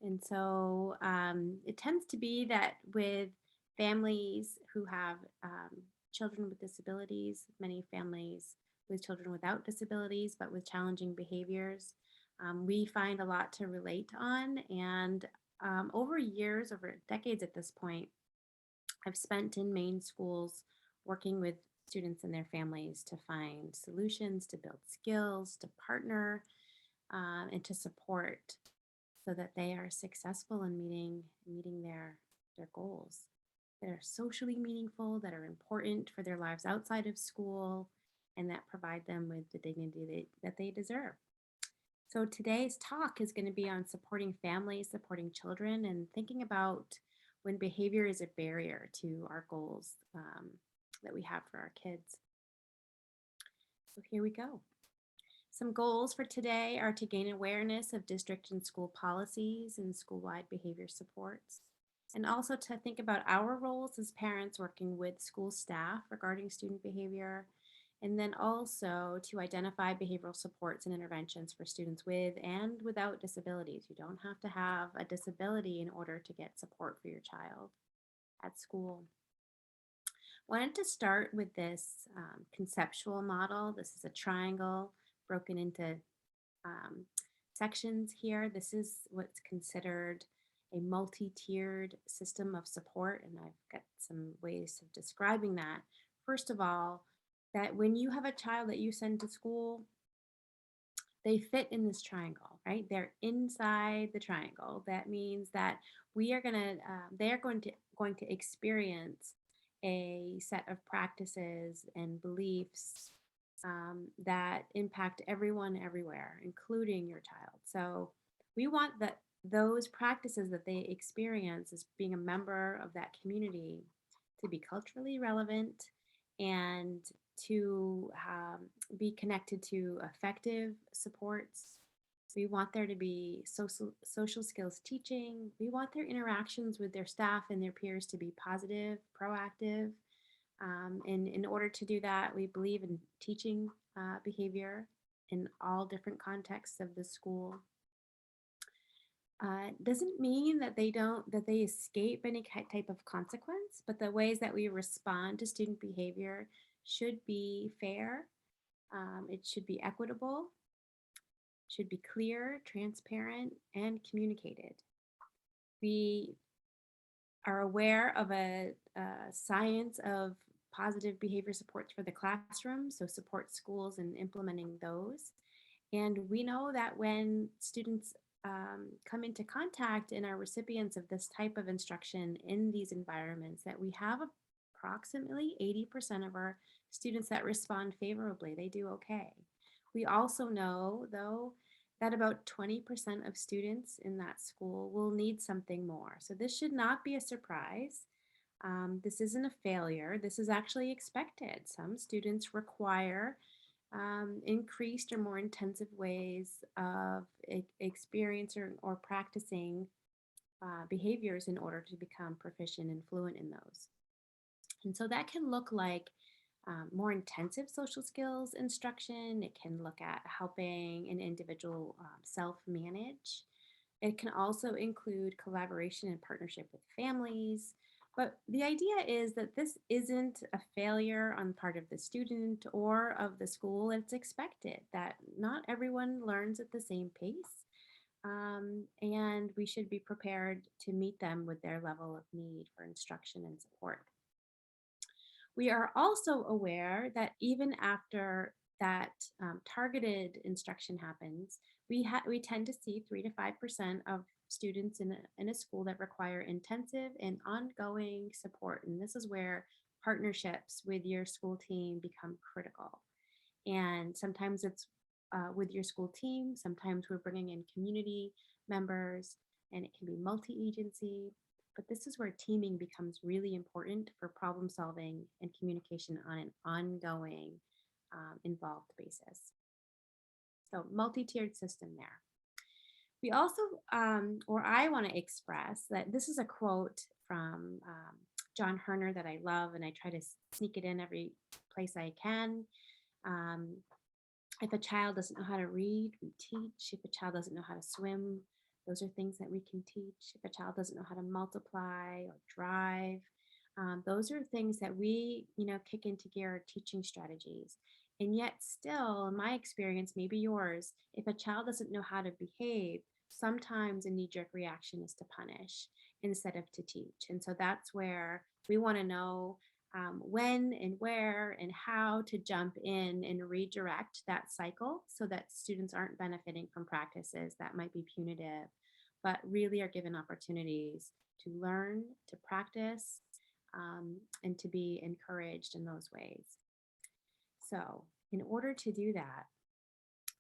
And so it tends to be that with families who have children with disabilities, many families with children without disabilities, but with challenging behaviors, we find a lot to relate on. And over years, over decades at this point, I've spent in Maine schools working with students and their families to find solutions, to build skills, to partner, and to support so that they are successful in meeting their goals that are socially meaningful, that are important for their lives outside of school, and that provide them with the dignity that they deserve. So today's talk is going to be on supporting families, supporting children, and thinking about when behavior is a barrier to our goals that we have for our kids. So here we go. Some goals for today are to gain awareness of district and school policies and school-wide behavior supports, and also to think about our roles as parents working with school staff regarding student behavior, and then also to identify behavioral supports and interventions for students with and without disabilities. You don't have to have a disability in order to get support for your child at school. Wanted to start with this conceptual model. This is a triangle broken into um, sections here. This is what's considered a multi-tiered system of support, and I've got some ways of describing that. First of all, that when you have a child that you send to school, they fit in this triangle, right? They're inside the triangle. That means that we are they're going to experience a set of practices and beliefs that impact everyone everywhere, including your child. So we want that those practices that they experience as being a member of that community to be culturally relevant and to be connected to effective supports. We want there to be social skills teaching. We want their interactions with their staff and their peers to be positive, proactive. And in order to do that, we believe in teaching behavior in all different contexts of the school. Doesn't mean that they escape any type of consequence, but the ways that we respond to student behavior should be fair. It should be equitable, should be clear, transparent, and communicated. We are aware of a science of positive behavior supports for the classroom, so support schools in implementing those. And we know that when students come into contact and are recipients of this type of instruction in these environments, that we have approximately 80% of our students that respond favorably. They do okay. We also know, though, that about 20% of students in that school will need something more. So this should not be a surprise. This isn't a failure. This is actually expected. Some students require increased or more intensive ways of experiencing or practicing behaviors in order to become proficient and fluent in those. And so that can look like more intensive social skills instruction. It can look at helping an individual self-manage. It can also include collaboration and partnership with families. But the idea is that this isn't a failure on part of the student or of the school. It's expected that not everyone learns at the same pace. And we should be prepared to meet them with their level of need for instruction and support. We are also aware that even after that targeted instruction happens, we tend to see 3 to 5% of students in a school that require intensive and ongoing support. And this is where partnerships with your school team become critical. And sometimes it's with your school team, sometimes we're bringing in community members, and it can be multi-agency. But this is where teaming becomes really important for problem solving and communication on an ongoing, involved basis. So multi-tiered system there. We also, or I want to express that this is a quote from John Herner that I love, and I try to sneak it in every place I can. If a child doesn't know how to read, we teach. If a child doesn't know how to swim, Those are things that we can teach. If a child doesn't know how to multiply or drive, those are things that we, kick into gear teaching strategies. And yet, still, in my experience, maybe yours, if a child doesn't know how to behave, sometimes a knee jerk reaction is to punish instead of to teach. And so that's where we want to know when and where and how to jump in and redirect that cycle so that students aren't benefiting from practices that might be punitive, but really are given opportunities to learn, to practice, and to be encouraged in those ways. So, in order to do that,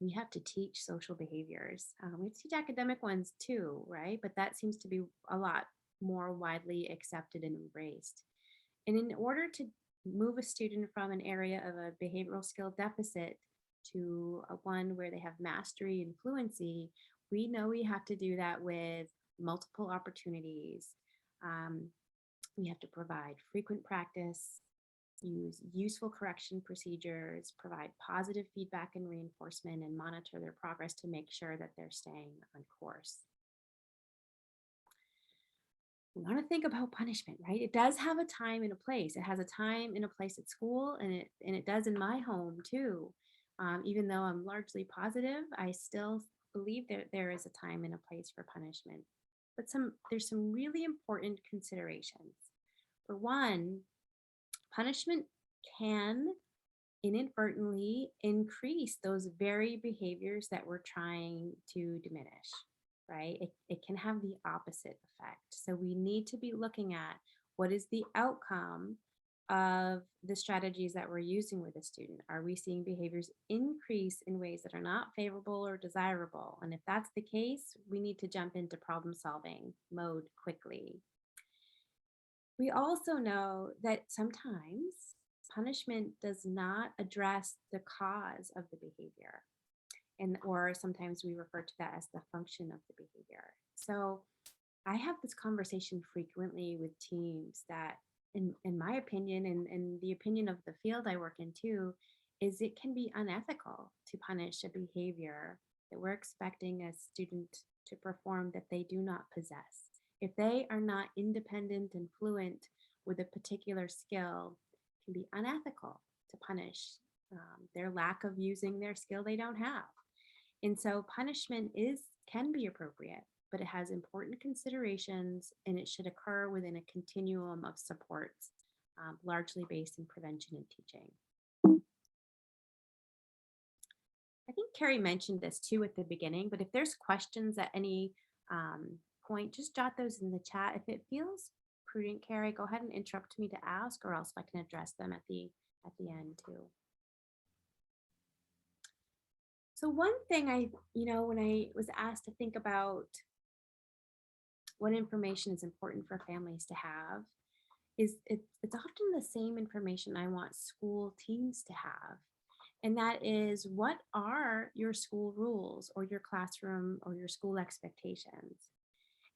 we have to teach social behaviors. We teach academic ones too, right? But that seems to be a lot more widely accepted and embraced. And in order to move a student from an area of a behavioral skill deficit to one where they have mastery and fluency, we know we have to do that with multiple opportunities. Um, we have to provide frequent practice, use useful correction procedures, provide positive feedback and reinforcement, and monitor their progress to make sure that they're staying on course. We want to think about punishment, right? It does have a time and a place. It has a time and a place at school, and it does in my home too. Even though I'm largely positive, I still believe that there is a time and a place for punishment. But there's some really important considerations. For one, punishment can inadvertently increase those very behaviors that we're trying to diminish, right? It can have the opposite effect. So we need to be looking at what is the outcome of the strategies that we're using with a student. Are we seeing behaviors increase in ways that are not favorable or desirable? And if that's the case, we need to jump into problem solving mode quickly. We also know that sometimes punishment does not address the cause of the behavior, and or sometimes we refer to that as the function of the behavior. So I have this conversation frequently with teams that, in my opinion, and the opinion of the field I work in too, is it can be unethical to punish a behavior that we're expecting a student to perform that they do not possess. If they are not independent and fluent with a particular skill, it can be unethical to punish their lack of using their skill they don't have. And so punishment can be appropriate, but it has important considerations and it should occur within a continuum of supports, largely based in prevention and teaching. I think Carrie mentioned this too at the beginning, but if there's questions at any point, just jot those in the chat. If it feels prudent, Carrie, go ahead and interrupt me to ask, or else I can address them at the end too. So one thing when I was asked to think about what information is important for families to have, is it's often the same information I want school teams to have. And that is, what are your school rules or your classroom or your school expectations?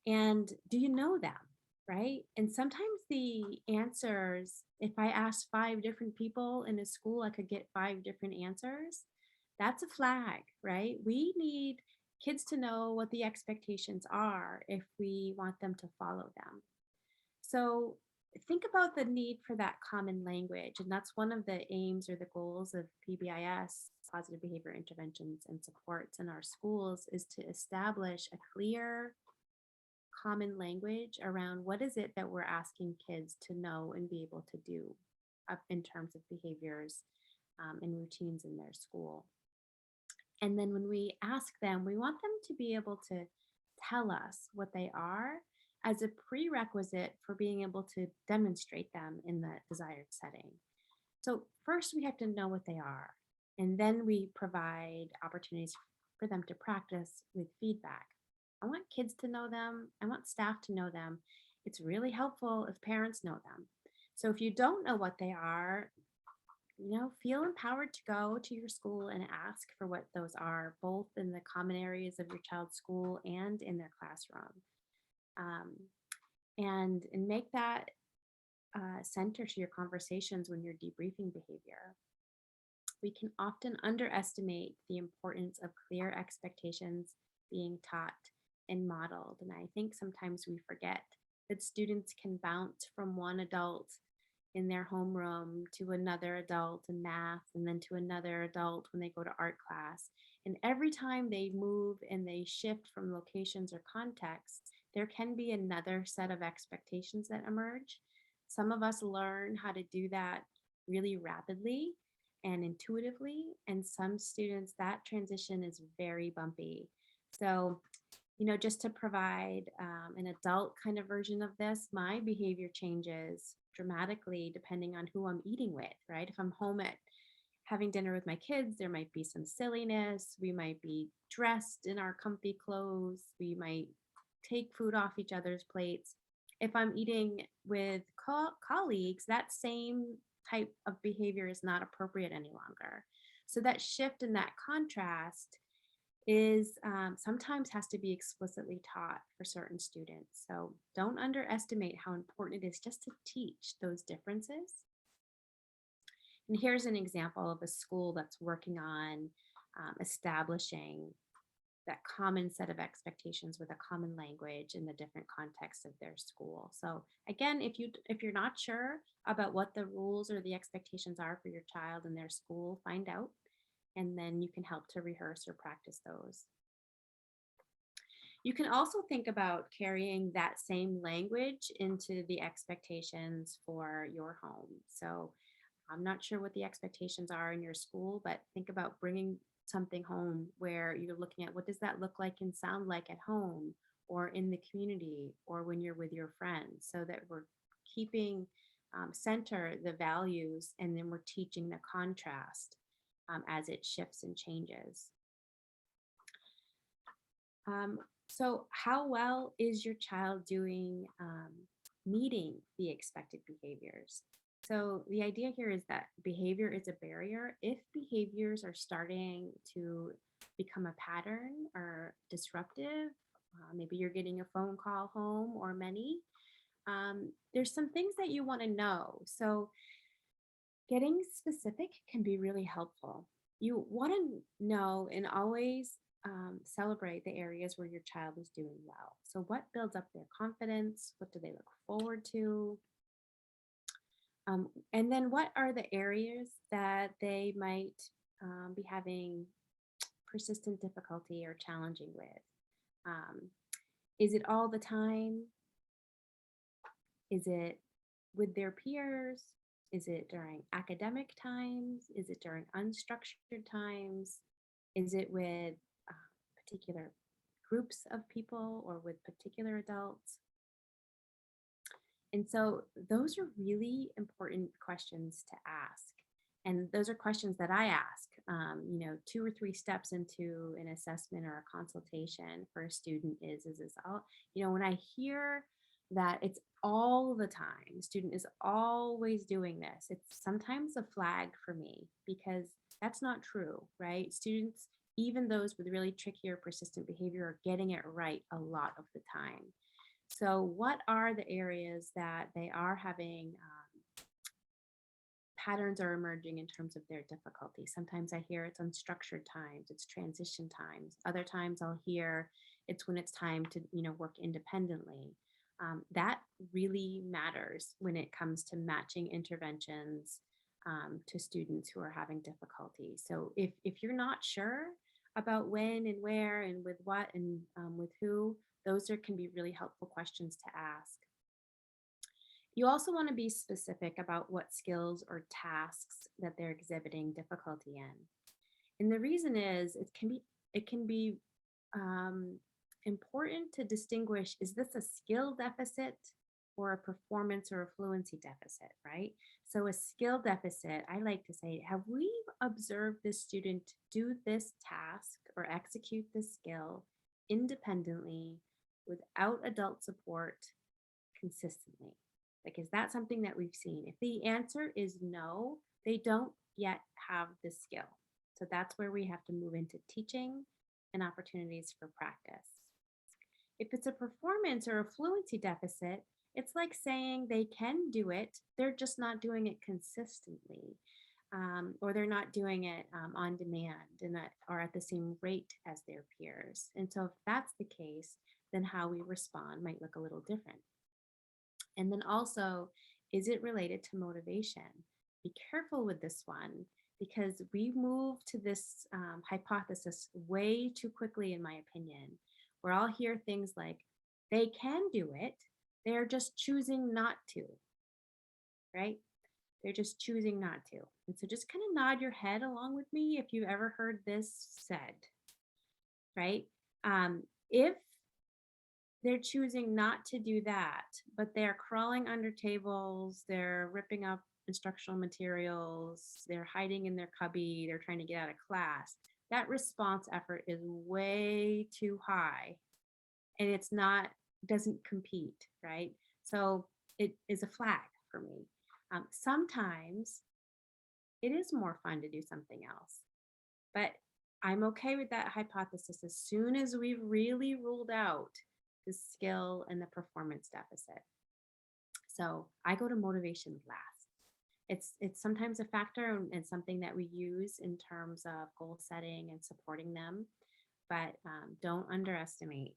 And do you know them, right? And sometimes the answers, if I asked 5 different people in a school, I could get 5 different answers. That's a flag, right? We need kids to know what the expectations are if we want them to follow them. So think about the need for that common language. And that's one of the aims or the goals of PBIS, positive behavior interventions and supports in our schools, is to establish a clear common language around what is it that we're asking kids to know and be able to do in terms of behaviors and routines in their school. And then when we ask them, we want them to be able to tell us what they are as a prerequisite for being able to demonstrate them in the desired setting. So first we have to know what they are, and then we provide opportunities for them to practice with feedback. I want kids to know them. I want staff to know them. It's really helpful if parents know them. So if you don't know what they are, feel empowered to go to your school and ask for what those are, both in the common areas of your child's school and in their classroom. And make that center to your conversations when you're debriefing behavior. We can often underestimate the importance of clear expectations being taught and modeled. And I think sometimes we forget that students can bounce from one adult in their homeroom to another adult in math and then to another adult when they go to art class. And every time they move and they shift from locations or contexts, there can be another set of expectations that emerge. Some of us learn how to do that really rapidly and intuitively, and some students, that transition is very bumpy. So, just to provide an adult kind of version of this, my behavior changes dramatically depending on who I'm eating with, right? If I'm home at having dinner with my kids, there might be some silliness. We might be dressed in our comfy clothes. We might take food off each other's plates. If I'm eating with colleagues, that same type of behavior is not appropriate any longer. So that shift and that contrast is sometimes has to be explicitly taught for certain students. So don't underestimate how important it is just to teach those differences. And here's an example of a school that's working on establishing that common set of expectations with a common language in the different contexts of their school. So again, if you're not sure about what the rules or the expectations are for your child in their school, find out, and then you can help to rehearse or practice those. You can also think about carrying that same language into the expectations for your home. So I'm not sure what the expectations are in your school, but think about bringing something home where you're looking at what does that look like and sound like at home or in the community or when you're with your friends, so that we're keeping center the values, and then we're teaching the contrast as it shifts and changes. So how well is your child doing meeting the expected behaviors? So the idea here is that behavior is a barrier. If behaviors are starting to become a pattern or disruptive, maybe you're getting a phone call home or many, there's some things that you want to know. So getting specific can be really helpful. You want to know and always celebrate the areas where your child is doing well. So, what builds up their confidence? What do they look forward to? And then, what are the areas that they might be having persistent difficulty or challenging with? Is it all the time? Is it with their peers? Is it during academic times? Is it during unstructured times? Is it with particular groups of people or with particular adults? And so those are really important questions to ask. And those are questions that I ask, 2 or 3 steps into an assessment or a consultation for a student is this all, when I hear that it's all the time, the student is always doing this, it's sometimes a flag for me because that's not true, right? Students, even those with really tricky or persistent behavior, are getting it right a lot of the time. So, what are the areas that they are having patterns are emerging in terms of their difficulty? Sometimes I hear it's unstructured times, it's transition times. Other times I'll hear it's when it's time to, work independently. That really matters when it comes to matching interventions to students who are having difficulty. So, if you're not sure about when and where and with what and with who, those can be really helpful questions to ask. You also want to be specific about what skills or tasks that they're exhibiting difficulty in. And the reason is it can be important to distinguish, is this a skill deficit or a performance or a fluency deficit, right? So a skill deficit, I like to say, have we observed this student do this task or execute this skill independently without adult support consistently? Like, is that something that we've seen? If the answer is no, they don't yet have the skill. So that's where we have to move into teaching and opportunities for practice. If it's a performance or a fluency deficit, it's like saying they can do it, they're just not doing it consistently. or they're not doing it on demand and or at the same rate as their peers. And so if that's the case, then how we respond might look a little different. And then also, is it related to motivation? Be careful with this one because we move to this hypothesis way too quickly, in my opinion, where I'll hear things like, they can do it, they're just choosing not to, right? They're just choosing not to. And so just kind of nod your head along with me if you've ever heard this said, right? If they're choosing not to do that, but they're crawling under tables, they're ripping up instructional materials, they're hiding in their cubby, they're trying to get out of class. That response effort is way too high and it's not, doesn't compete, right? So it is a flag for me. Sometimes it is more fun to do something else, but I'm okay with that hypothesis as soon as we've really ruled out the skill and the performance deficit. So I go to motivation last. It's sometimes a factor and something that we use in terms of goal setting and supporting them, but don't underestimate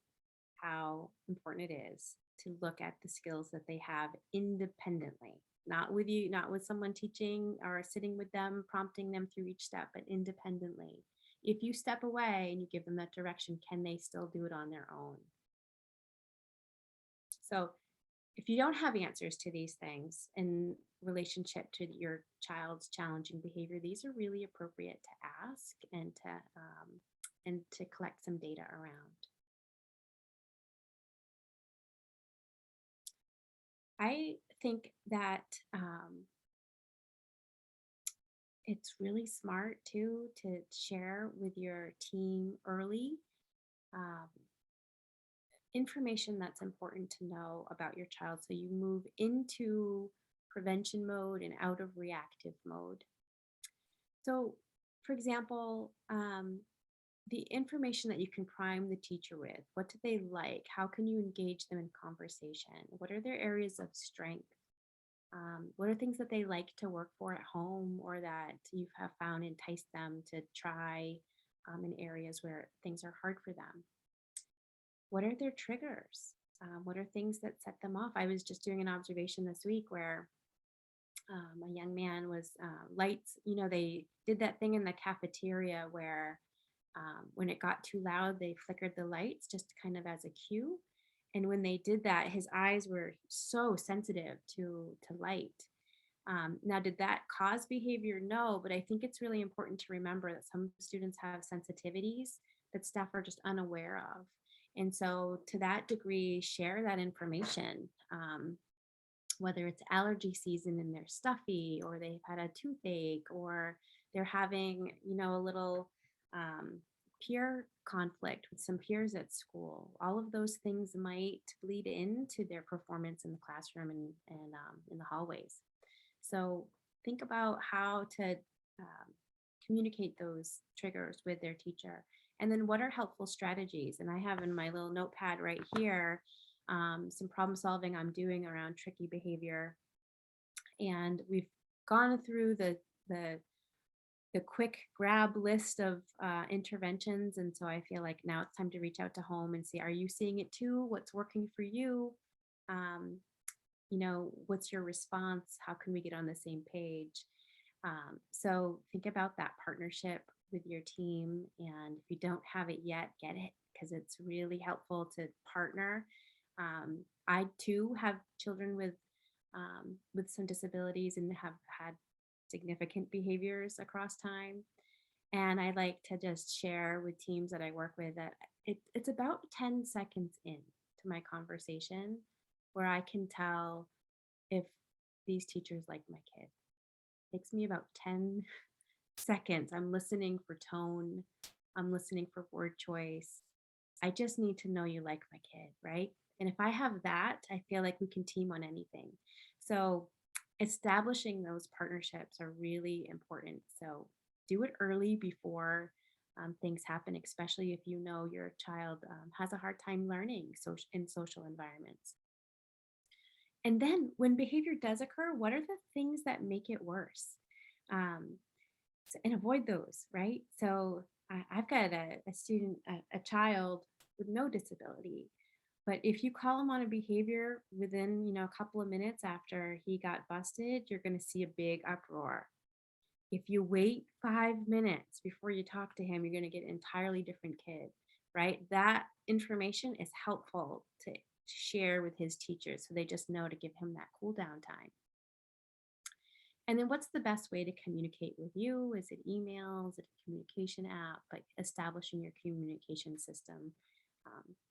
how important it is to look at the skills that they have independently, not with you, not with someone teaching or sitting with them, prompting them through each step, but independently. If you step away and you give them that direction, can they still do it on their own? So if you don't have answers to these things in relationship to your child's challenging behavior, these are really appropriate to ask and to collect some data around. I think that it's really smart too to share with your team early um, information that's important to know about your child so you move into prevention mode and out of reactive mode. So, for example, the information that you can prime the teacher with, what do they like? How can you engage them in conversation? What are their areas of strength? What are things that they like to work for at home or that you have found entice them to try in areas where things are hard for them? What are their triggers? What are things that set them off? I was just doing an observation this week where a young man was lights, they did that thing in the cafeteria where when it got too loud, they flickered the lights just kind of as a cue. And when they did that, his eyes were so sensitive to light. Now, did that cause behavior? No, but I think it's really important to remember that some students have sensitivities that staff are just unaware of. And so, to that degree, share that information. Whether it's allergy season and they're stuffy, or they've had a toothache, or they're having, a little peer conflict with some peers at school. All of those things might bleed into their performance in the classroom and in the hallways. So think about how to communicate those triggers with their teacher. And then what are helpful strategies? And I have in my little notepad right here some problem solving I'm doing around tricky behavior. And we've gone through the quick grab list of interventions. And so I feel like now it's time to reach out to home and see, are you seeing it too? What's working for you? What's your response? How can we get on the same page? So think about that partnership with your team. And if you don't have it yet, get it because it's really helpful to partner. I too have children with some disabilities and have had significant behaviors across time. And I like to just share with teams that I work with that it's about 10 seconds in to my conversation where I can tell if these teachers like my kid. It takes me about 10 seconds. I'm listening for tone. I'm listening for word choice. I just need to know you like my kid, right? And if I have that, I feel like we can team on anything. So establishing those partnerships are really important. So do it early before things happen, especially if you know your child has a hard time learning in social environments. And then when behavior does occur, what are the things that make it worse? Um, and avoid those, right? So I've got a student, a child with no disability, but if you call him on a behavior within, a couple of minutes after he got busted, you're going to see a big uproar. If you wait 5 minutes before you talk to him, you're going to get an entirely different kid, right? That information is helpful to share with his teachers so they just know to give him that cool down time. And then what's the best way to communicate with you? Is it email? Is it a communication app? Like establishing your communication system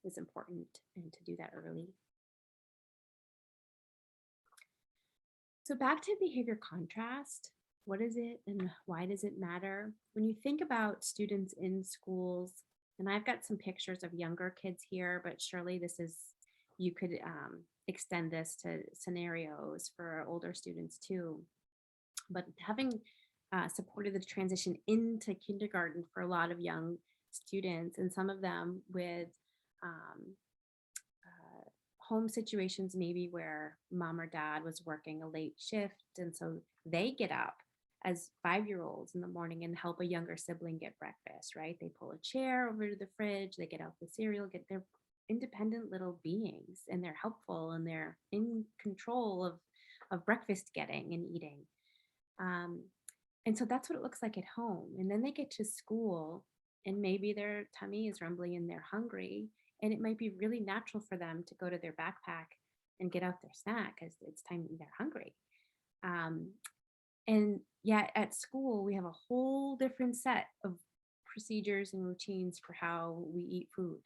is important and to do that early. So back to behavior contrast. What is it and why does it matter? When you think about students in schools, and I've got some pictures of younger kids here, but surely you could extend this to scenarios for older students too. But having supported the transition into kindergarten for a lot of young students, and some of them with um, home situations, maybe where mom or dad was working a late shift, and so they get up as 5-year-olds in the morning and help a younger sibling get breakfast, right? They pull a chair over to the fridge, they get out the cereal, get their independent little beings, and they're helpful and they're in control of breakfast getting and eating. Um, and so that's what it looks like at home. And then they get to school and maybe their tummy is rumbling and they're hungry. And it might be really natural for them to go to their backpack and get out their snack because it's time they're hungry. Um, and yet at school, we have a whole different set of procedures and routines for how we eat food.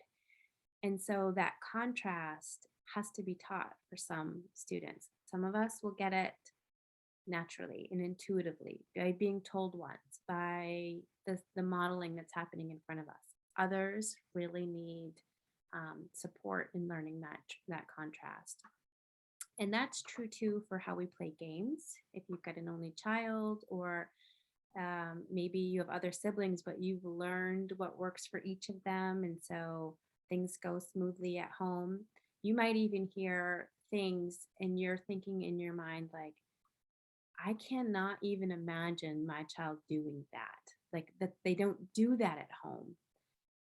And so that contrast has to be taught for some students. Some of us will get it naturally and intuitively by being told once, by the modeling that's happening in front of us. Others really need support in learning that contrast. And that's true too for how we play games. If you've got an only child, or maybe you have other siblings, but you've learned what works for each of them. And so things go smoothly at home. You might even hear things and you're thinking in your mind, like, I cannot even imagine my child doing that. Like that they don't do that at home.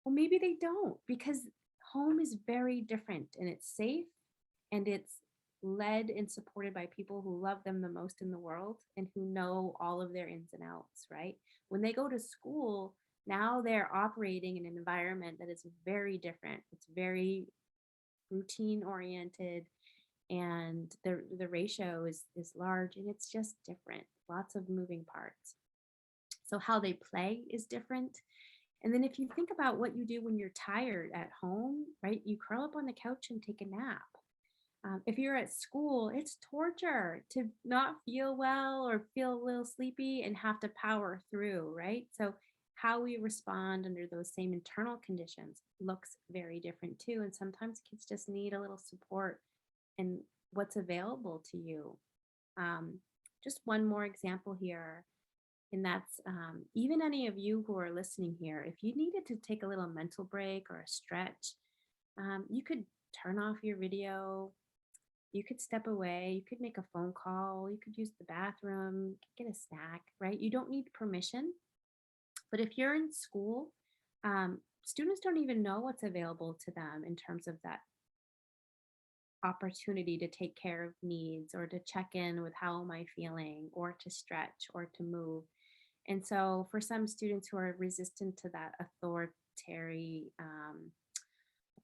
Well, maybe they don't, because home is very different and it's safe and it's led and supported by people who love them the most in the world and who know all of their ins and outs, right? When they go to school, now they're operating in an environment that is very different. It's very routine oriented, and the ratio is large and it's just different, lots of moving parts. So how they play is different. And then if you think about what you do when you're tired at home, right, you curl up on the couch and take a nap. If you're at school, it's torture to not feel well or feel a little sleepy and have to power through, right? So how we respond under those same internal conditions looks very different too, and sometimes kids just need a little support and what's available to you. Um, just one more example here, and that's even any of you who are listening here, if you needed to take a little mental break or a stretch, you could turn off your video, you could step away, you could make a phone call, you could use the bathroom, get a snack, right? You don't need permission. But if you're in school, students don't even know what's available to them in terms of that opportunity to take care of needs or to check in with how am I feeling or to stretch or to move. And so for some students who are resistant to that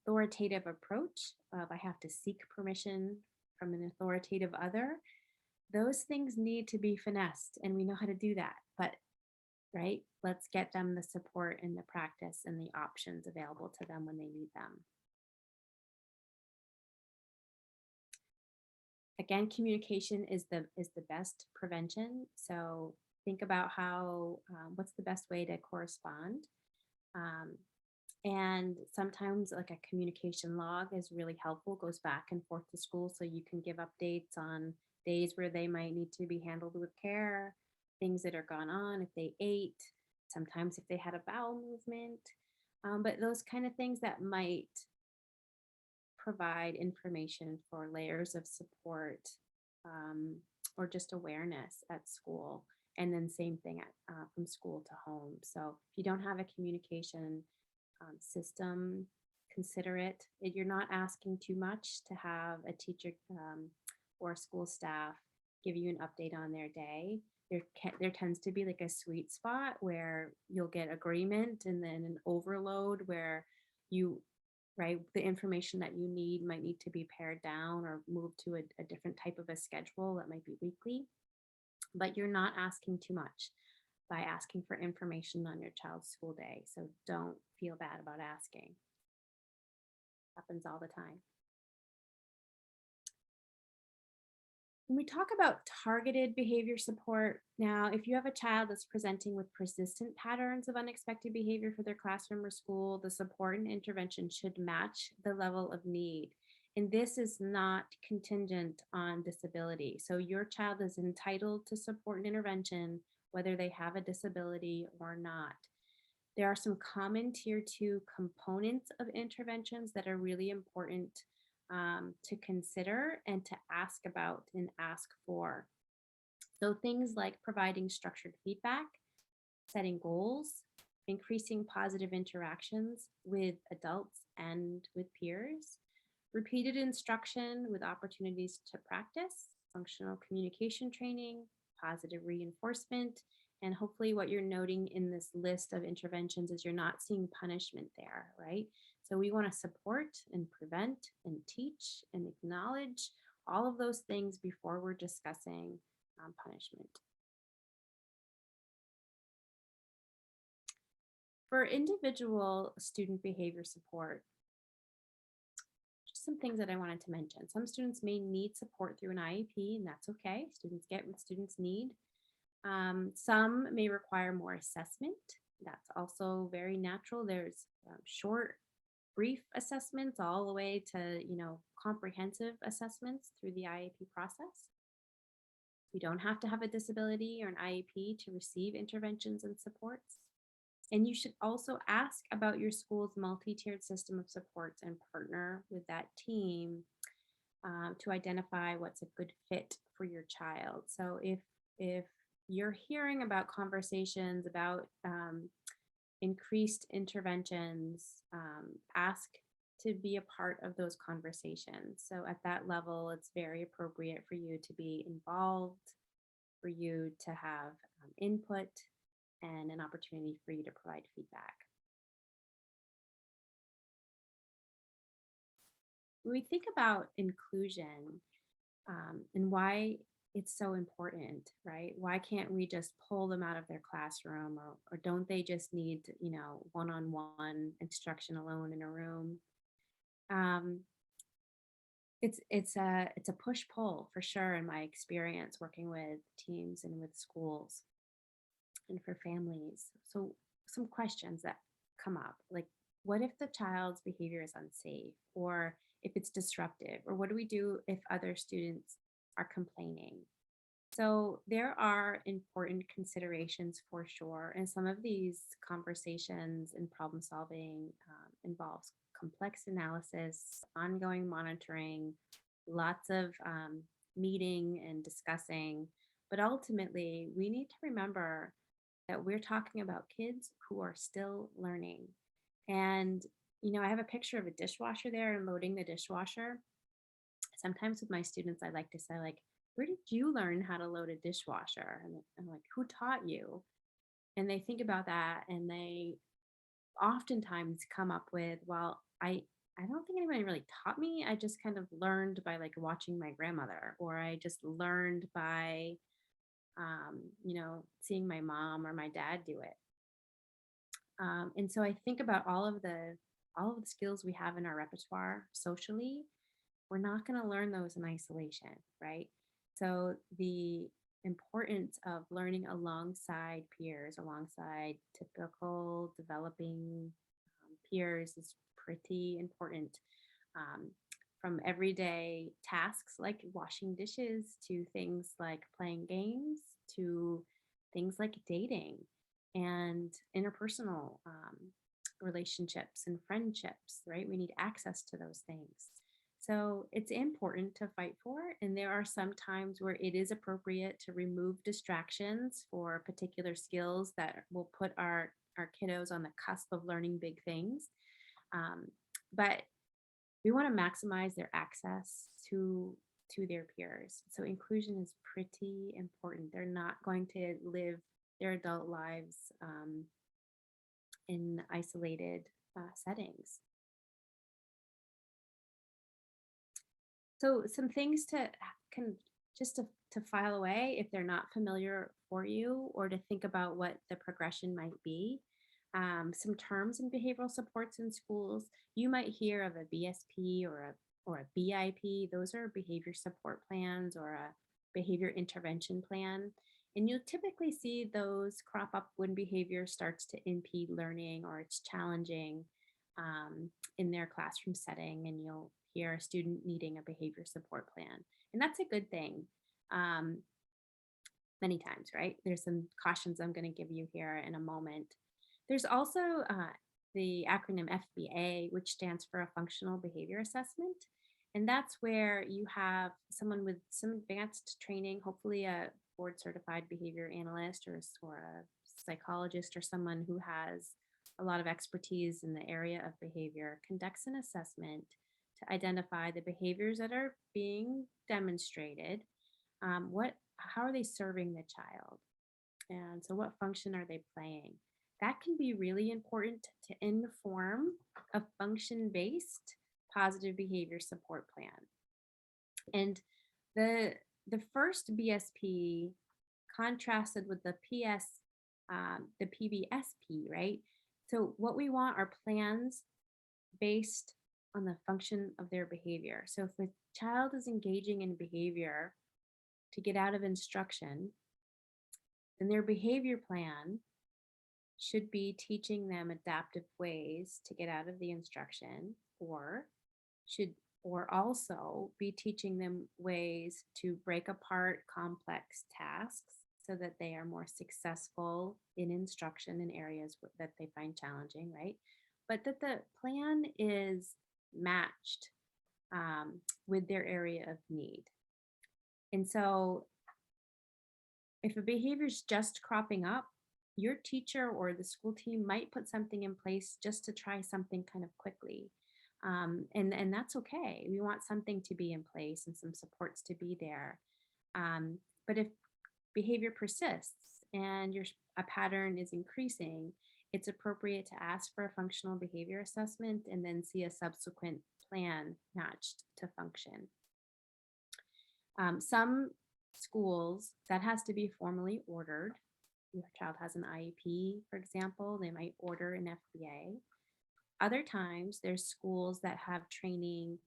authoritative approach of I have to seek permission from an authoritative other, those things need to be finessed and we know how to do that. But right, let's get them the support and the practice and the options available to them when they need them. Again, communication is the best prevention. So think about how what's the best way to correspond. Um, and sometimes like a communication log is really helpful, goes back and forth to school so you can give updates on days where they might need to be handled with care, things that are gone on, if they ate, sometimes if they had a bowel movement, but those kind of things that might provide information for layers of support, or just awareness at school. And then same thing from school to home. So if you don't have a communication system, consider it. You're not asking too much to have a teacher or school staff give you an update on their day. There tends to be like a sweet spot where you'll get agreement, and then an overload where you, right, the information that you need might need to be pared down or moved to a different type of a schedule that might be weekly. But you're not asking too much by asking for information on your child's school day. So don't feel bad about asking. Happens all the time. When we talk about targeted behavior support, now, if you have a child that's presenting with persistent patterns of unexpected behavior for their classroom or school, the support and intervention should match the level of need. And this is not contingent on disability. So your child is entitled to support and intervention, whether they have a disability or not. There are some common tier 2 components of interventions that are really important to consider and to ask about and ask for. So things like providing structured feedback, setting goals, increasing positive interactions with adults and with peers, repeated instruction with opportunities to practice, functional communication training, positive reinforcement, and hopefully what you're noting in this list of interventions is you're not seeing punishment there, right? So we want to support and prevent and teach and acknowledge all of those things before we're discussing punishment. For individual student behavior support, just some things that I wanted to mention. Some students may need support through an IEP, and that's okay. Students get what students need. Some may require more assessment. That's also very natural. There's short, brief assessments all the way to, comprehensive assessments through the IEP process. You don't have to have a disability or an IEP to receive interventions and supports. And you should also ask about your school's multi-tiered system of supports and partner with that team to identify what's a good fit for your child. So if you're hearing about conversations about increased interventions, ask to be a part of those conversations. So at that level, it's very appropriate for you to be involved, for you to have input, and an opportunity for you to provide feedback. When we think about inclusion and why it's so important, right? Why can't we just pull them out of their classroom, or don't they just need, one-on-one instruction alone in a room? It's a push-pull for sure in my experience working with teams and with schools and for families. So some questions that come up, like, what if the child's behavior is unsafe, or if it's disruptive, or what do we do if other students are complaining? So there are important considerations for sure, and some of these conversations and problem solving involves complex analysis, ongoing monitoring, lots of meeting and discussing. But ultimately, we need to remember that we're talking about kids who are still learning. And, I have a picture of a dishwasher there and loading the dishwasher. Sometimes with my students, I like to say, like, where did you learn how to load a dishwasher? And I'm like, who taught you? And they think about that, and they oftentimes come up with, well, I don't think anybody really taught me. I just kind of learned by like watching my grandmother, or I just learned by seeing my mom or my dad do it. And so I think about all of the skills we have in our repertoire socially. We're not going to learn those in isolation, right? So the importance of learning alongside peers, alongside typical developing peers, is pretty important. From everyday tasks like washing dishes to things like playing games to things like dating and interpersonal relationships and friendships, right? We need access to those things. So it's important to fight for, and there are some times where it is appropriate to remove distractions for particular skills that will put our kiddos on the cusp of learning big things. Um, but we want to maximize their access to their peers. So inclusion is pretty important. They're not going to live their adult lives in isolated settings. So some things to can just to file away if they're not familiar for you, or to think about what the progression might be. Some terms in behavioral supports in schools. You might hear of a BSP or a BIP. Those are behavior support plans or a behavior intervention plan. And you'll typically see those crop up when behavior starts to impede learning or it's challenging in their classroom setting, and you'll hear a student needing a behavior support plan. And that's a good thing. Um, Many times, right? There's some cautions I'm going to give you here in a moment. There's also the acronym FBA, which stands for a functional behavior assessment. And that's where you have someone with some advanced training, hopefully a board certified behavior analyst or a psychologist or someone who has a lot of expertise in the area of behavior, conducts an assessment to identify the behaviors that are being demonstrated. How are they serving the child? And so what function are they playing? That can be really important to inform a function-based positive behavior support plan. And the the first BSP contrasted with the PBSP, right? So what we want are plans based on the function of their behavior. So if a child is engaging in behavior to get out of instruction, then their behavior plan should be teaching them adaptive ways to get out of the instruction, or should or also be teaching them ways to break apart complex tasks so that they are more successful in instruction in areas that they find challenging, right? But that the plan is matched with their area of need. And so if a behavior is just cropping up, your teacher or the school team might put something in place just to try something kind of quickly. And that's okay. We want something to be in place and some supports to be there. But if behavior persists and a pattern is increasing, it's appropriate to ask for a functional behavior assessment and then see a subsequent plan matched to function. Some schools, that has to be formally ordered. Your child has an IEP, for example, they might order an FBA. Other times, there's schools that have training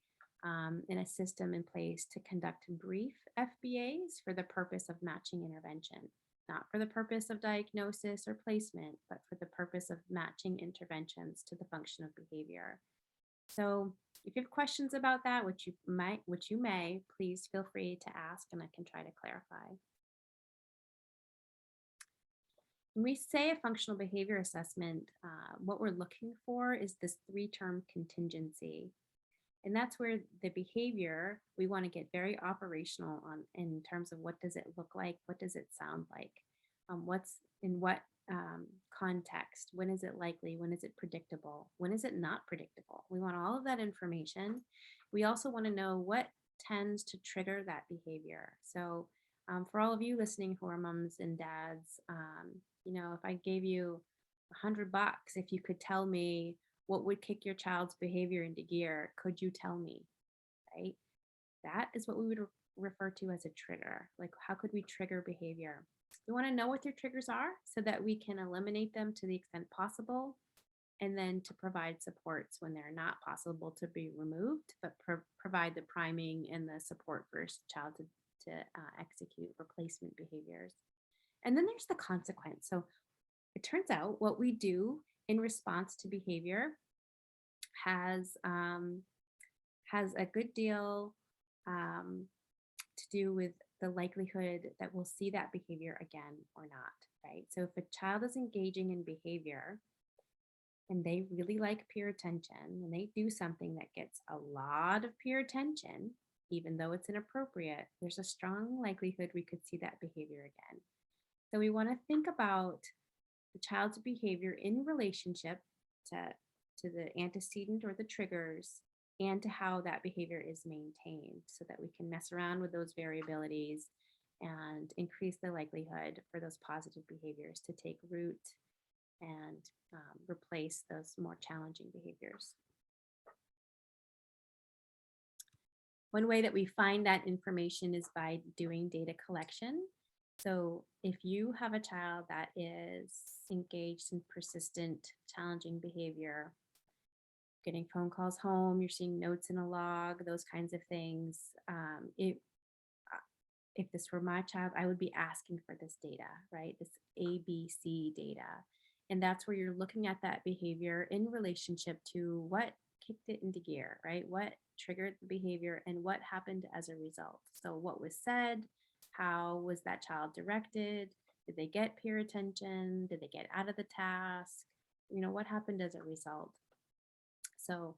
in a system in place to conduct brief FBAs for the purpose of matching intervention, not for the purpose of diagnosis or placement, but for the purpose of matching interventions to the function of behavior. So if you have questions about that, which you may, please feel free to ask and I can try to clarify. When we say a functional behavior assessment, what we're looking for is this 3-term contingency. And that's where the behavior, we want to get very operational on in terms of what does it look like? What does it sound like? What's in what context? When is it likely? When is it predictable? When is it not predictable? We want all of that information. We also want to know what tends to trigger that behavior. So for all of you listening who are moms and dads, if I gave you $100, if you could tell me what would kick your child's behavior into gear, could you tell me, right? That is what we would refer to as a trigger. Like, how could we trigger behavior? We want to know what their triggers are so that we can eliminate them to the extent possible, and then to provide supports when they're not possible to be removed, but provide the priming and the support for a child to execute replacement behaviors. And then there's the consequence. So it turns out what we do in response to behavior has a good deal to do with the likelihood that we'll see that behavior again or not, right? So if a child is engaging in behavior and they really like peer attention, and they do something that gets a lot of peer attention, even though it's inappropriate, there's a strong likelihood we could see that behavior again. So we want to think about the child's behavior in relationship to, to the antecedent or the triggers, and to how that behavior is maintained so that we can mess around with those variabilities and increase the likelihood for those positive behaviors to take root and replace those more challenging behaviors. One way that we find that information is by doing data collection. So if you have a child that is engaged in persistent, challenging behavior, getting phone calls home, you're seeing notes in a log, those kinds of things, if this were my child, I would be asking for this data, right? This ABC data. And that's where you're looking at that behavior in relationship to what kicked it into gear, right? What triggered the behavior and what happened as a result. So, what was said? How was that child directed? Did they get peer attention? Did they get out of the task? What happened as a result? So,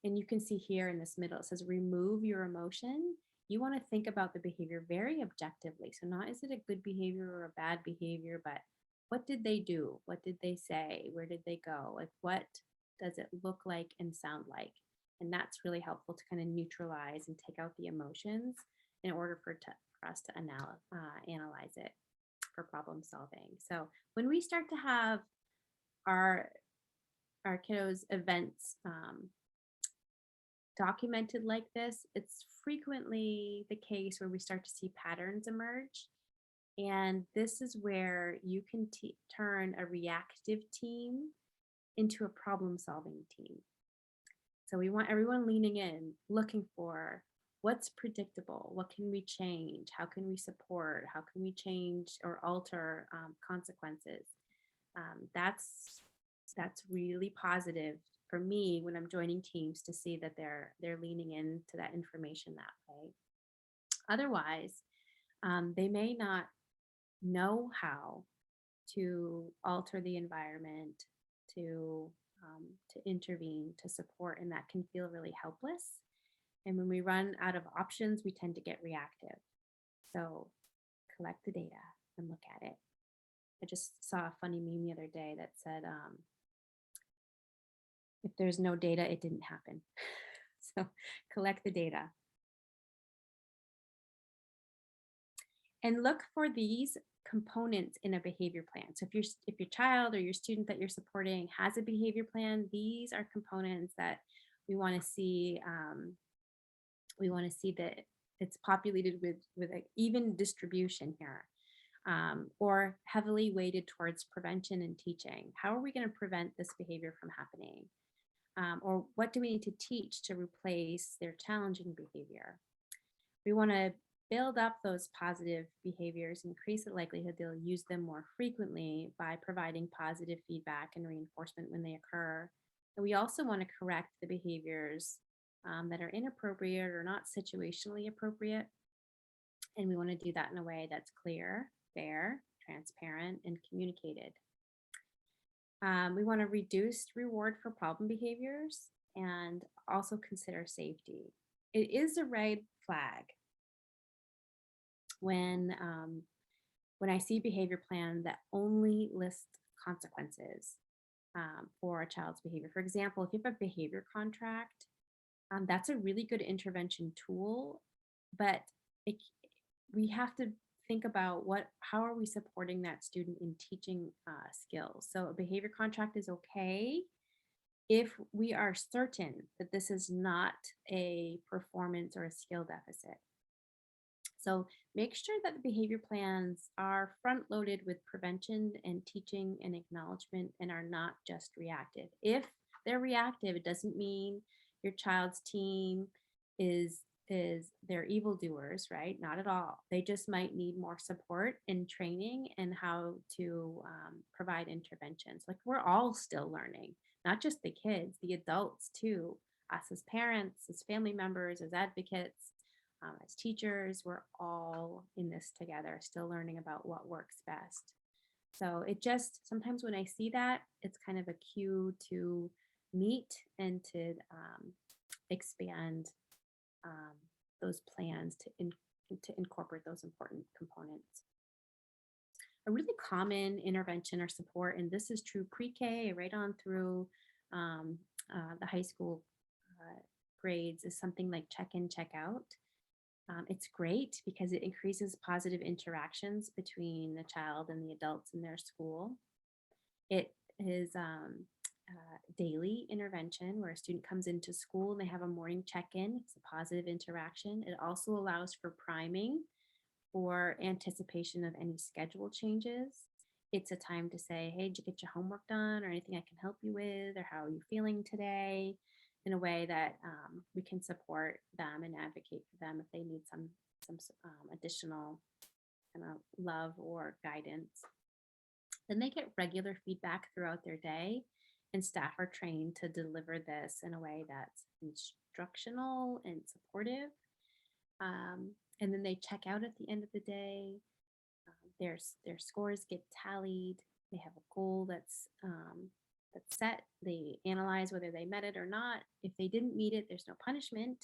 and you can see here in this middle, it says remove your emotion. You want to think about the behavior very objectively. So, not is it a good behavior or a bad behavior, but what did they do? What did they say? Where did they go? Like, what does it look like and sound like? And that's really helpful to kind of neutralize and take out the emotions in order for us to analyze it for problem solving. So, when we start to have our kiddos' events documented like this, it's frequently the case where we start to see patterns emerge. And this is where you can turn a reactive team into a problem solving team. So we want everyone leaning in, looking for what's predictable, what can we change, how can we support, how can we change or alter consequences. That's really positive for me when I'm joining teams to see that they're leaning into that information that way. Otherwise, they may not know how to alter the environment, to intervene, to support, and that can feel really helpless. And when we run out of options, we tend to get reactive. So collect the data and look at it. I just saw a funny meme the other day that said, if there's no data, it didn't happen. So collect the data. And look for these components in a behavior plan. So if your child or your student that you're supporting has a behavior plan, these are components that we want to see. We want to see that it's populated with an even distribution here, or heavily weighted towards prevention and teaching. How are we going to prevent this behavior from happening? Or what do we need to teach to replace their challenging behavior? We want to build up those positive behaviors, increase the likelihood they'll use them more frequently by providing positive feedback and reinforcement when they occur. And we also want to correct the behaviors that are inappropriate or not situationally appropriate. And we want to do that in a way that's clear, fair, transparent, and communicated. We want to reduce reward for problem behaviors and also consider safety. It is a red flag when I see behavior plan that only lists consequences for a child's behavior. For example, if you have a behavior contract, that's a really good intervention tool, but we have to think about how are we supporting that student in teaching skills. So a behavior contract is okay if we are certain that this is not a performance or a skill deficit. So make sure that the behavior plans are front loaded with prevention and teaching and acknowledgement and are not just reactive. If they're reactive, it doesn't mean your child's team is they're evildoers, right? Not at all. They just might need more support and training and how to provide interventions. Like we're all still learning, not just the kids, the adults too, us as parents, as family members, as advocates, as teachers, we're all in this together, still learning about what works best. So it just sometimes when I see that, it's kind of a cue to meet and to expand um, those plans to incorporate those important components. A really common intervention or support, and this is true pre-K right on through um, the high school grades, is something like check in, check out. It's great because it increases positive interactions between the child and the adults in their school. It is daily intervention where a student comes into school and they have a morning check-in. It's a positive interaction. It also allows for priming for anticipation of any schedule changes. It's a time to say, hey, did you get your homework done or anything I can help you with, or how are you feeling today? In a way that we can support them and advocate for them if they need some additional kind of love or guidance. Then they get regular feedback throughout their day, and staff are trained to deliver this in a way that's instructional and supportive. And then they check out at the end of the day. Their scores get tallied. They have a goal that's set. They analyze whether they met it or not. If they didn't meet it, there's no punishment.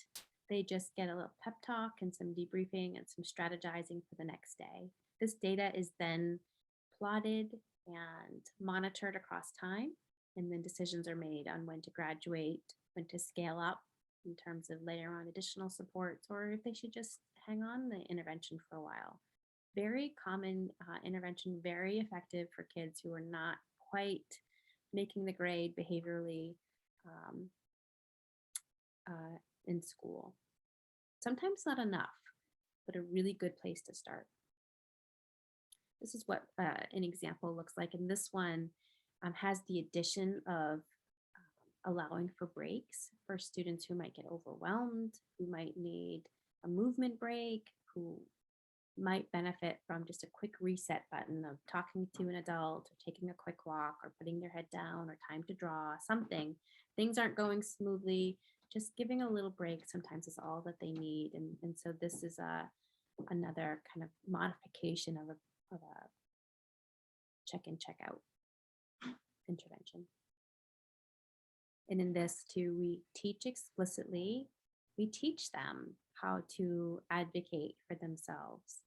They just get a little pep talk and some debriefing and some strategizing for the next day. This data is then plotted and monitored across time, and then decisions are made on when to graduate, when to scale up in terms of layer on additional supports, or if they should just hang on the intervention for a while. Very common intervention, very effective for kids who are not quite making the grade behaviorally um, in school. Sometimes not enough, but a really good place to start. This is what an example looks like. And this one has the addition of allowing for breaks for students who might get overwhelmed, who might need a movement break, who might benefit from just a quick reset button of talking to an adult or taking a quick walk or putting their head down or time to draw something. Things aren't going smoothly. Just giving a little break sometimes is all that they need. And so this is another kind of modification of a check-in, check-out intervention. And in this too, we teach explicitly, we teach them how to advocate for themselves,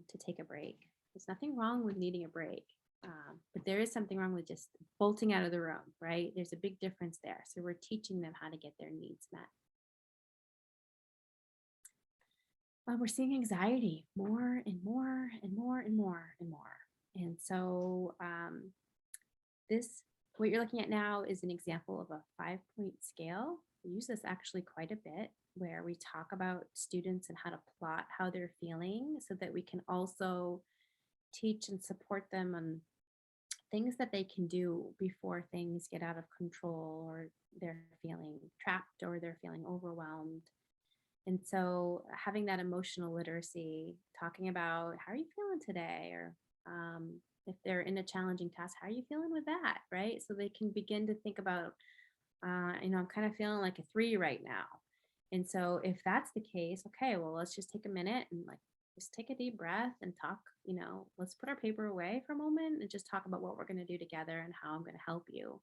to take a break. There's nothing wrong with needing a break, but there is something wrong with just bolting out of the room, right? There's a big difference there. So we're teaching them how to get their needs met. We're seeing anxiety more and more and more and more and more. And so what you're looking at now is an example of a 5-point scale. We use this actually quite a bit, where we talk about students and how to plot how they're feeling so that we can also teach and support them on things that they can do before things get out of control or they're feeling trapped or they're feeling overwhelmed. And so having that emotional literacy, talking about how are you feeling today, or if they're in a challenging task, how are you feeling with that, right? So they can begin to think about, I'm kind of feeling like a 3 right now. And so if that's the case, okay, well, let's just take a minute and just take a deep breath and talk, let's put our paper away for a moment and just talk about what we're going to do together and how I'm going to help you.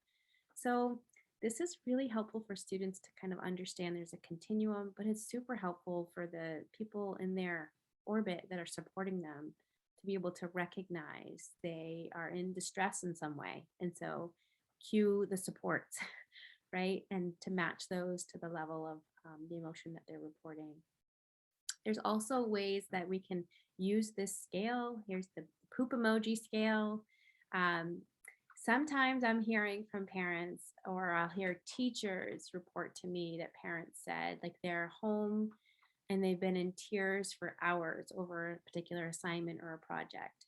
So this is really helpful for students to kind of understand there's a continuum, but it's super helpful for the people in their orbit that are supporting them to be able to recognize they are in distress in some way. And so cue the supports, right? And to match those to the level of the emotion that they're reporting. There's also ways that we can use this scale. Here's the poop emoji scale. Sometimes I'm hearing from parents, or I'll hear teachers report to me that parents said like they're home and they've been in tears for hours over a particular assignment or a project.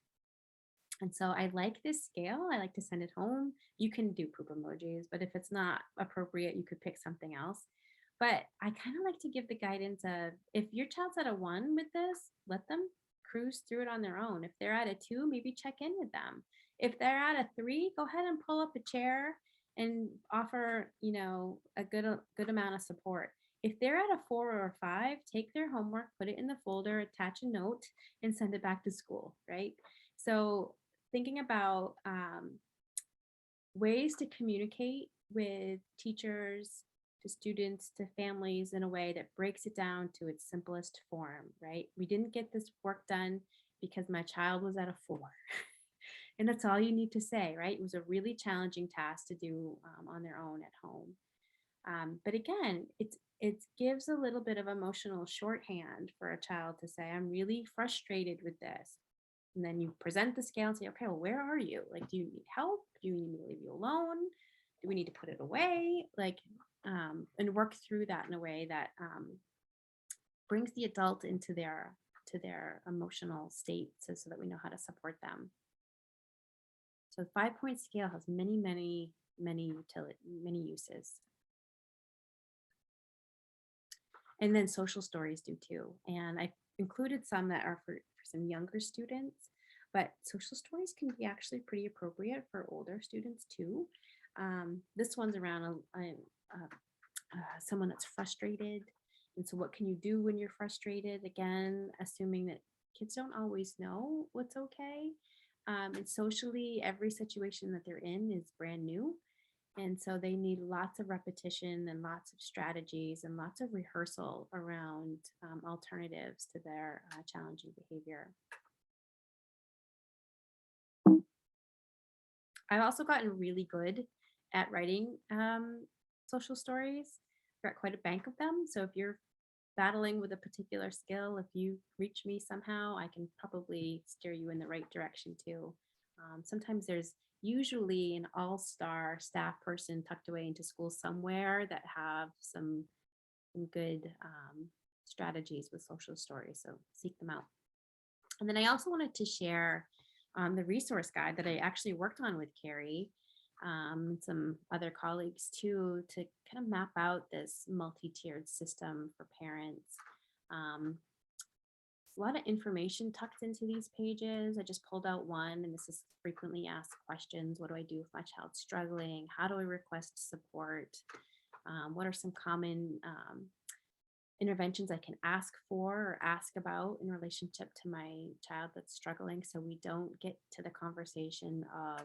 And so I like this scale. I like to send it home. You can do poop emojis, but if it's not appropriate, you could pick something else. But I kind of like to give the guidance of, if your child's at a 1 with this, let them cruise through it on their own. If they're at a 2, maybe check in with them. If they're at a 3, go ahead and pull up a chair and offer, a good amount of support. If they're at a 4 or a 5, take their homework, put it in the folder, attach a note, and send it back to school, right? So thinking about ways to communicate with teachers, to students, to families in a way that breaks it down to its simplest form, right? We didn't get this work done because my child was at a 4. And that's all you need to say, right? It was a really challenging task to do on their own at home. But again, it gives a little bit of emotional shorthand for a child to say, I'm really frustrated with this. And then you present the scale and say, okay, well, where are you? Like, do you need help? Do you need me to leave you alone? Do we need to put it away? Like, and work through that in a way that brings the adult into their emotional state, so that we know how to support them. So the 5-point scale has many uses. And then social stories do too. And I included some that are for some younger students, but social stories can be actually pretty appropriate for older students too. This one's around someone that's frustrated. And so, what can you do when you're frustrated? Again, assuming that kids don't always know what's okay. And socially, every situation that they're in is brand new. And so they need lots of repetition and lots of strategies and lots of rehearsal around alternatives to their challenging behavior. I've also gotten really good at writing social stories. I've got quite a bank of them. So if you're battling with a particular skill, if you reach me somehow, I can probably steer you in the right direction too. Sometimes there's usually an all-star staff person tucked away into school somewhere that have some good strategies with social stories. So seek them out. And then I also wanted to share the resource guide that I actually worked on with Carrie, some other colleagues too, to kind of map out this multi-tiered system for parents. A lot of information tucked into these pages. I just pulled out one, and this is frequently asked questions. What do I do if my child's struggling? How do I request support? What are some common interventions I can ask for or ask about in relationship to my child that's struggling, so we don't get to the conversation of,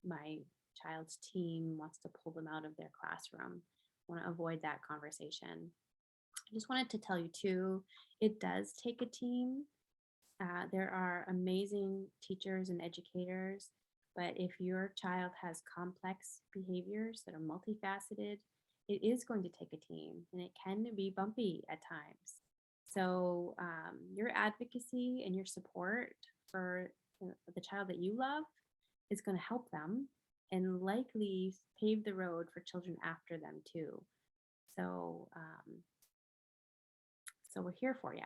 my child's team wants to pull them out of their classroom. I want to avoid that conversation. I just wanted to tell you too, it does take a team. There are amazing teachers and educators, but if your child has complex behaviors that are multifaceted, it is going to take a team, and it can be bumpy at times. So your advocacy and your support for the child that you love is going to help them and likely pave the road for children after them too. So we're here for you.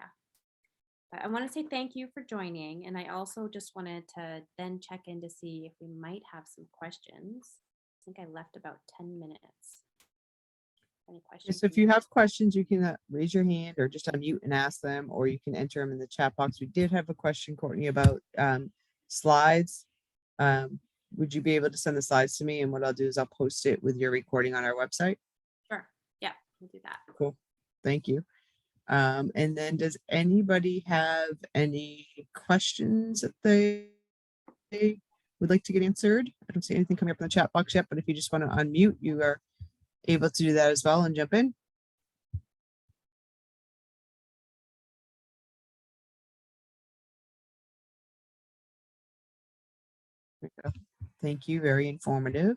I want to say thank you for joining, and I also just wanted to then check in to see if we might have some questions. I think I left about 10 minutes. Any questions? So if you have questions, you can raise your hand or just unmute and ask them, or you can enter them in the chat box. We did have a question, Courtney, about slides. Would you be able to send the slides to me? And what I'll do is I'll post it with your recording on our website. Sure. Yeah, we'll do that. Cool. Thank you. And then does anybody have any questions that they would like to get answered? I don't see anything coming up in the chat box yet, but if you just want to unmute, you are able to do that as well and jump in. Thank you. Very informative.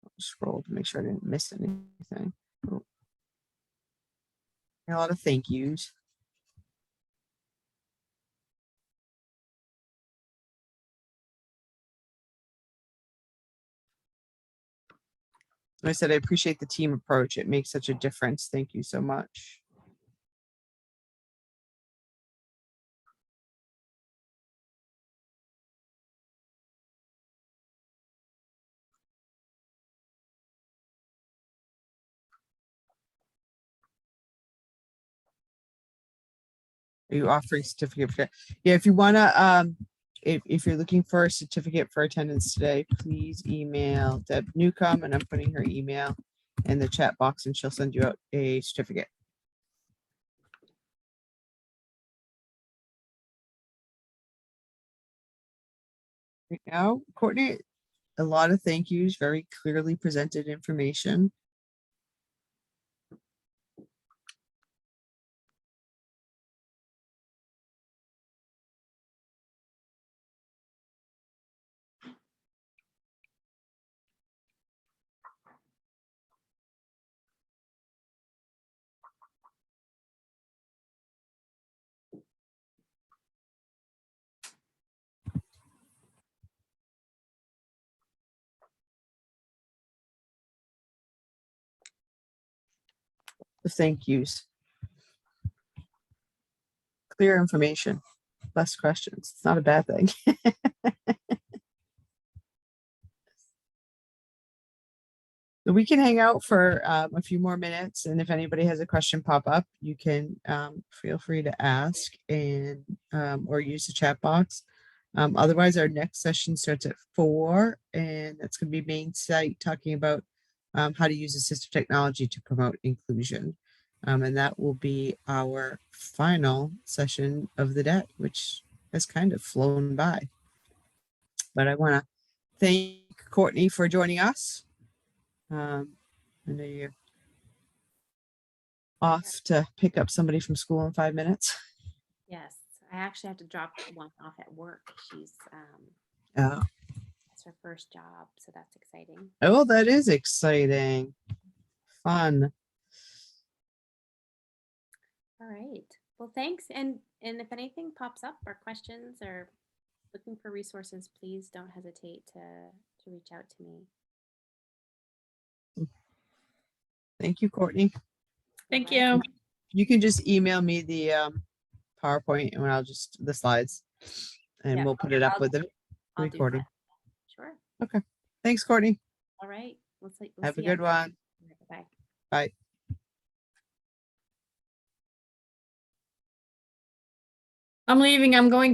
I'll scroll to make sure I didn't miss anything. Oh. A lot of thank yous. I said, I appreciate the team approach. It makes such a difference. Thank you so much. Are you offering certificate for? Yeah, if you want to, if you're looking for a certificate for attendance today, please email Deb Newcomb, and I'm putting her email in the chat box and she'll send you out a certificate. Right now, Courtney, a lot of thank yous, very clearly presented information. The thank yous. Clear information, less questions. It's not a bad thing. So we can hang out for a few more minutes, and if anybody has a question pop up, you can feel free to ask and or use the chat box. Otherwise, our next session starts at 4, and that's going to be main site talking about how to use assistive technology to promote inclusion. And that will be our final session of the day, which has kind of flown by. But I want to thank Courtney for joining us. I know you're off to pick up somebody from school in 5 minutes. Yes, I actually have to drop one off at work. She's Oh, it's her first job, so that's exciting. oh, that is exciting. Fun. All right. Well, thanks. And if anything pops up or questions or looking for resources, please don't hesitate to reach out to me. Thank you, Courtney. Thank All right. you. You can just email me the PowerPoint and I'll just the slides and Yeah, we'll put it up I'll- with the I'll do recording. that. Sure. Thanks, Courtney. All right. We'll Have a see ya. good one. Bye. Bye. I'm leaving. I'm going down.